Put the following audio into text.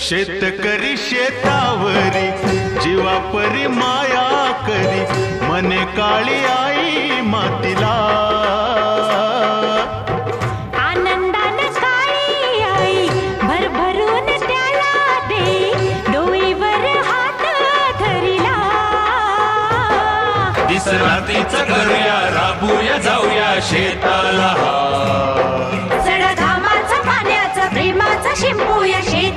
शेतकरी शेतावरी जीवापरी माया करी, मने काळी आई मातीला. आनंदाने काळी आई भरभरून त्याला दे, डोईवर हात धरिला. दिसरातीचं करूया, राबूया जाऊया शेताला. सड घामाचं पाण्याचं प्रेमाचं शिंपूया शेत